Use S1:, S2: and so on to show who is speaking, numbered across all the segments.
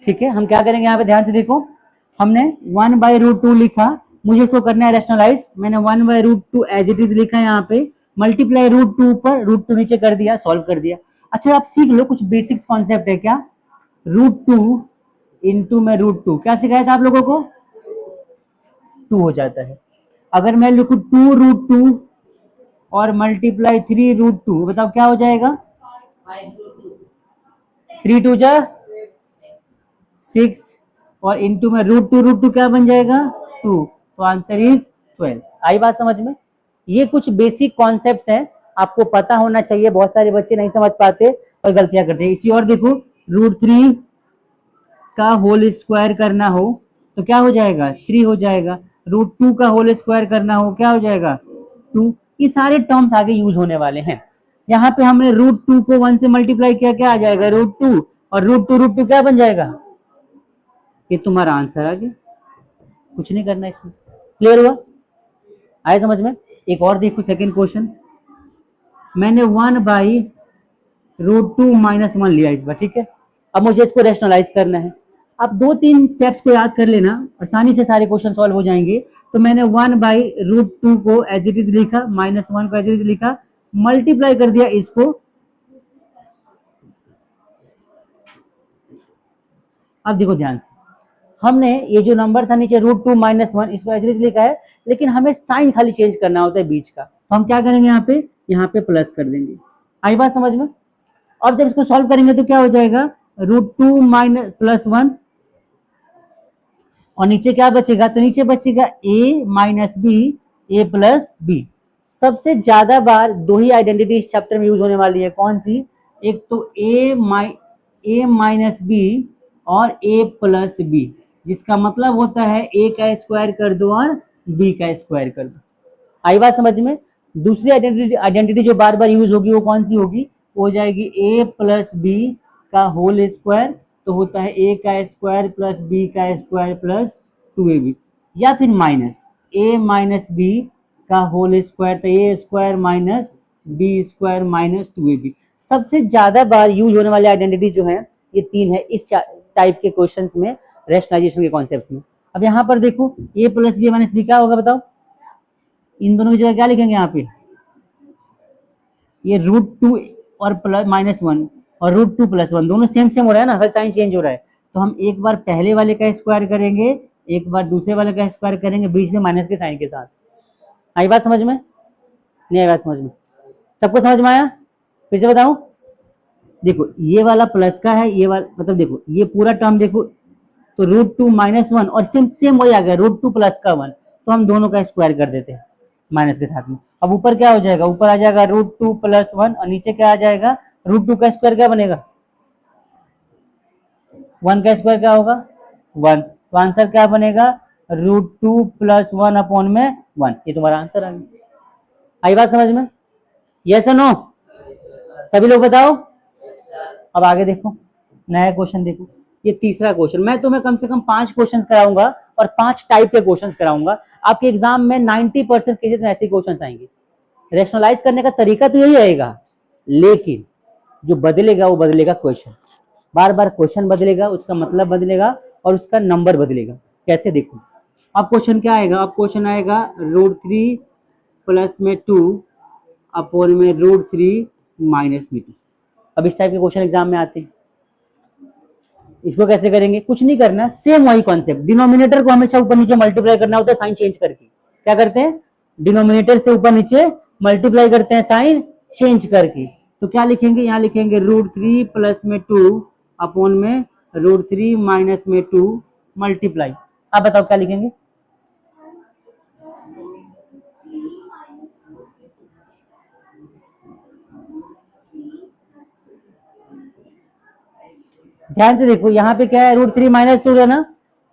S1: ठीक है, हम क्या करेंगे यहाँ पे ध्यान से देखो, हमने 1/√2 लिखा, मुझे इसको करना है रेशनलाइज, मैंने 1/√2 एज इट इज लिखा है यहाँ पे, मल्टीप्लाई √2 पर √2 नीचे कर दिया, सॉल्व कर दिया। अच्छा आप सीख लो, कुछ बेसिक्स कॉन्सेप्ट है क्या, √2 इंटू में √2 क्या सिखाया था आप लोगों को, 2 हो जाता है। अगर मैं लिखूं 2√2 और मल्टीप्लाई 3√2, बताओ क्या हो जाएगा, 3 2 जा 6 और इंटू में √2 क्या बन जाएगा 2, तो आंसर इज 12। आई बात समझ में, ये कुछ बेसिक कॉन्सेप्ट्स हैं, आपको पता होना चाहिए, बहुत सारे बच्चे नहीं समझ पाते और गलतियां करते हैं। इसी और देखो, √3 का होल स्क्वायर करना हो तो क्या हो जाएगा 3 हो जाएगा, √2 का होल स्क्वायर करना हो क्या हो जाएगा 2। ये सारे टर्म्स आगे यूज होने वाले हैं। यहाँ पे हमने √2 को 1 से मल्टीप्लाई किया, क्या आ जाएगा √2, और √2 क्या बन जाएगा, ये तुम्हारा आंसर आ गया, कुछ नहीं करना इसमें। क्लियर हुआ, आए समझ में। एक और देखो सेकंड क्वेश्चन, मैंने 1/√2 - 1 लिया इस बार, ठीक है। अब मुझे इसको रेशनलाइज करना है, आप 2-3 स्टेप्स को याद कर लेना, आसानी से सारे क्वेश्चन सॉल्व हो जाएंगे। तो मैंने 1/√2 को एज इट इज लिखा, -1 को एज इट इज लिखा, मल्टीप्लाई कर दिया इसको, अब देखो ध्यान से, हमने ये जो नंबर था नीचे √2 - 1 इसको एज इट इज लिखा है, लेकिन हमें साइन खाली चेंज करना होता है बीच का, तो हम क्या करेंगे यहाँ पे प्लस कर देंगे। आई बात समझ में। और जब इसको सॉल्व करेंगे तो क्या हो जाएगा √2 - +1 और नीचे क्या बचेगा, तो नीचे बचेगा a - b a + b। सबसे ज्यादा बार दो ही आइडेंटिटी इस चैप्टर में यूज होने वाली है, कौन सी, एक तो a - b और a + b, जिसका मतलब होता है a का स्क्वायर कर दो और b का स्क्वायर कर दो। आई बात समझ में। दूसरी आइडेंटिटी जो बार बार यूज होगी वो कौन सी होगी, हो जाएगी a + b का होल स्क्वायर, तो होता है a का स्क्वायर प्लस b का स्क्वायर प्लस 2ab, या फिर माइनस a - b का होल स्क्वायर, तो a square minus b square minus 2ab। सबसे ज्यादा बार यूज होने वाली आइडेंटिटी जो है ये 3 है इस टाइप के क्वेश्चंस में, रेशनलाइजेशन के कॉन्सेप्ट्स में। अब यहाँ पर देखो a + b - b क्या होगा बताओ, इन दोनों की जगह क्या लिखेंगे यहाँ पे, ये √2 और -1 और √2 + 1 दोनों सेम सेम हो रहा है ना, हर साइन चेंज हो रहा है, तो हम एक बार पहले वाले का स्क्वायर करेंगे, एक बार दूसरे वाले का स्क्वायर करेंगे, बीच में माइनस के साइन के साथ। आई बात समझ में, नहीं आई बात समझ में, सबको समझ में आया, फिर से बताऊं, देखो ये वाला प्लस का है, ये वाला मतलब देखो ये पूरा टर्म देखो, तो √2 - 1 और सेम सेम वही आ गया √2 + का 1, तो हम दोनों का स्क्वायर कर देते हैं माइनस के साथ में। अब ऊपर क्या हो जाएगा, ऊपर आ जाएगा √2 + 1 और नीचे क्या आ जाएगा, √2 का स्क्वायर क्या बनेगा, 1 का स्क्वायर क्या होगा 1, तो आंसर क्या बनेगा √2 + 1 अपॉन में 1, ये तुम्हारा आंसर आ गया। आई बात समझ में, यस और नो, सभी लोग बताओ। अब आगे देखो, नया क्वेश्चन देखो, ये तीसरा क्वेश्चन, मैं तुम्हें कम से कम 5 क्वेश्चन कराऊंगा और 5 टाइप के क्वेश्चन कराऊंगा। आपके एग्जाम में 90% केसेस में ऐसे क्वेश्चन आएंगे। रेशनलाइज करने का तरीका तो यही आएगा, लेकिन जो बदलेगा वो बदलेगा क्वेश्चन, बार बार क्वेश्चन बदलेगा, उसका मतलब बदलेगा और उसका नंबर बदलेगा। कैसे देखो, अब क्वेश्चन क्या आएगा, अब क्वेश्चन आएगा √3 + में 2 अपॉन में √3 - में 2। अब इस टाइप के क्वेश्चन एग्जाम में आते हैं, इसको कैसे करेंगे, कुछ नहीं करना, सेम वही कॉन्सेप्ट, डिनोमिनेटर को हमेशा ऊपर नीचे मल्टीप्लाई करना होता है साइन चेंज करके। क्या करते हैं, डिनोमिनेटर से ऊपर नीचे मल्टीप्लाई करते हैं साइन चेंज करके। तो क्या लिखेंगे, यहाँ लिखेंगे √3 + में 2 अपॉन में √3 - में 2 मल्टीप्लाई। आप बताओ क्या लिखेंगे, ध्यान से देखो, यहाँ पे क्या है √3 - 2 है ना,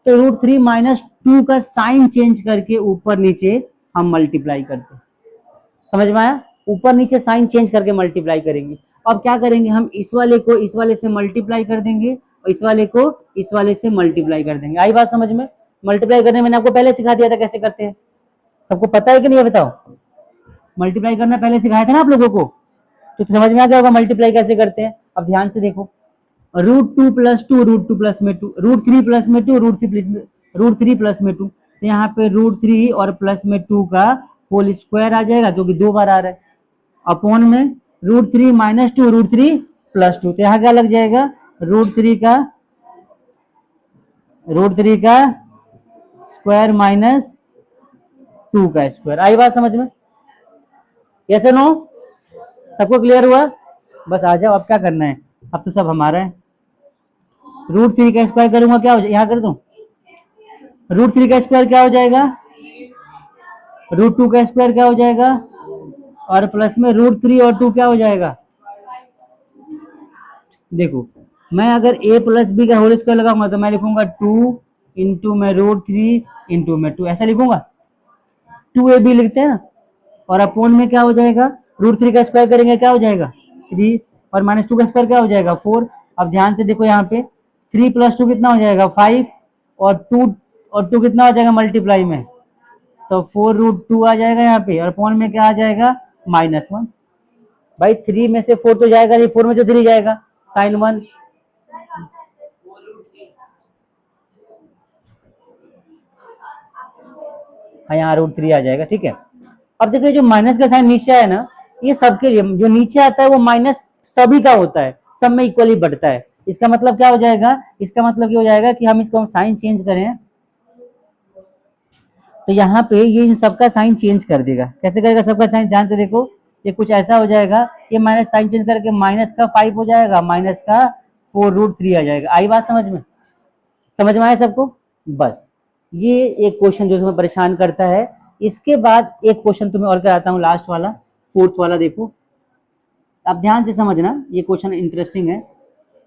S1: तो √3 - 2 का साइन चेंज करके ऊपर नीचे हम मल्टीप्लाई करते हैं। समझ में आया, ऊपर नीचे साइन चेंज करके मल्टीप्लाई करेंगे। अब क्या करेंगे, हम इस वाले को इस वाले से मल्टीप्लाई कर देंगे और इस वाले को इस वाले से मल्टीप्लाई कर देंगे। आई बात समझ में, मल्टीप्लाई करने मैंने आपको पहले सिखा दिया था कैसे करते हैं, सबको पता है कि नहीं बताओ, मल्टीप्लाई करना पहले सिखाया था ना आप लोगों को, तो समझ में आ गया होगा मल्टीप्लाई कैसे करते हैं। अब ध्यान से देखो, रूट 2 प्लस 2, रूट 2 प्लस में 2, रूट 3 प्लस में 2, रूट थ्री प्लस में 2, तो यहाँ पे रूट 3 और प्लस में 2 का होल स्क्वायर आ जाएगा क्योंकि 2 बार आ रहा है, अपॉन में रूट 3 माइनस 2, रूट 3 प्लस 2, तो यहाँ क्या लग जाएगा रूट थ्री का स्क्वायर माइनस 2 का स्क्वायर। आई बात समझ में? Yes no? सबको क्लियर हुआ? बस आ जाओ, अब क्या करना है, अब तो सब हमारा है। रूट 3 का स्क्वायर करूंगा क्या हो जाएगा, यहाँ कर दूं, रूट 3 का स्क्वायर क्या हो जाएगा, रूट 2 का स्क्वायर क्या हो जाएगा, और प्लस में रूट 3 और 2 क्या हो जाएगा। देखो मैं अगर a प्लस बी का होल स्क्वायर लगाऊंगा तो मैं लिखूंगा 2 इंटू में रूट 3 इंटू में 2, ऐसा लिखूंगा, 2ab लिखते हैं ना, और अपोन में क्या हो जाएगा, रूट 3 का स्क्वायर करेंगे क्या हो जाएगा 3, और माइनस 2 का स्क्वायर क्या हो जाएगा 4। अब ध्यान से देखो यहाँ पे 3 प्लस 2 कितना हो जाएगा 5, और 2 कितना हो जाएगा मल्टीप्लाई में, तो 4√2 आ जाएगा यहाँ पे, और अपोन में क्या आ जाएगा -1। भाई 3 में से 4 तो जाएगा नहीं, 4 में से 3 जाएगा, sin 1। हाँ यहाँ रूट 3 आ जाएगा, ठीक है। अब देखिए जो माइनस का साइन नीचे है ना, ये सबके लिए जो नीचे आता है वो माइनस सभी का होता है, सब में इक्वली बढ़ता है। इसका मतलब क्या हो जाएगा, इसका मतलब ये हो जाएगा कि हम इसको हम साइन चेंज करें तो यहाँ पे ये इन सबका साइन चेंज कर देगा। कैसे करेगा सबका साइन, ध्यान से देखो, ये कुछ ऐसा हो जाएगा, ये माइनस साइन चेंज करके माइनस का 5 हो जाएगा, माइनस का 4√3 आ जाएगा। आई बात समझ में? समझ में आया सबको? बस ये एक क्वेश्चन जो तुम्हें परेशान करता है। इसके बाद एक क्वेश्चन तुम्हें और कराता हूँ, लास्ट वाला, फोर्थ वाला। देखो अब ध्यान से समझना, ये क्वेश्चन इंटरेस्टिंग है।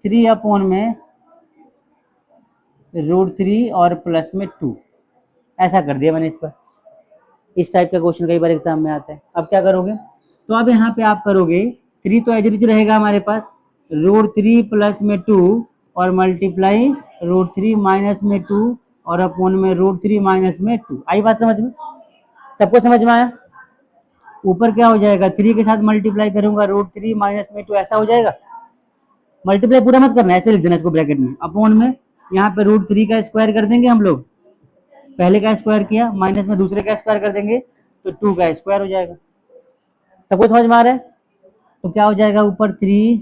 S1: 3 अपॉन में √3 और प्लस में 2, ऐसा कर दिया मैंने इस पर। इस टाइप का क्वेश्चन कई बार एग्जाम में आता है। अब क्या करोगे, तो अब यहाँ पे आप करोगे 3 तो एज इट रहेगा हमारे पास, √3 प्लस में 2 और मल्टीप्लाई √3 माइनस में 2 और अपॉन में √3 माइनस में 2। आई बात समझ में? सबको समझ में आया? ऊपर क्या हो जाएगा, 3 के साथ मल्टीप्लाई करूंगा √3 माइनस में 2, ऐसा हो जाएगा। मल्टीप्लाई पूरा मत करना, ऐसे लिख देना इसको ब्रैकेट में, अपॉन में यहाँ पे √3 का स्क्वायर कर देंगे हम लोग, पहले का स्क्वायर किया, माइनस में दूसरे का स्क्वायर कर देंगे तो 2 का स्क्वायर हो जाएगा। सबको समझ में आ रहा है? तो क्या हो जाएगा, ऊपर 3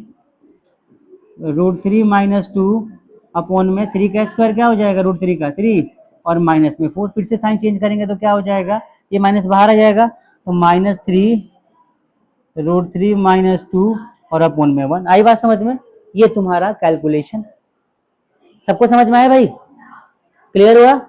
S1: √3 माइनस 2 अपॉन में 3 का स्क्वायर क्या हो जाएगा, √3 का 3 और माइनस में 4। फिर से साइन चेंज करेंगे तो क्या हो जाएगा, ये माइनस बाहर आ जाएगा, तो -3 √3 माइनस 2 और अपॉन में 1। आई बात समझ में? ये तुम्हारा कैलकुलेशन। सबको समझ में आया भाई? क्लियर हुआ?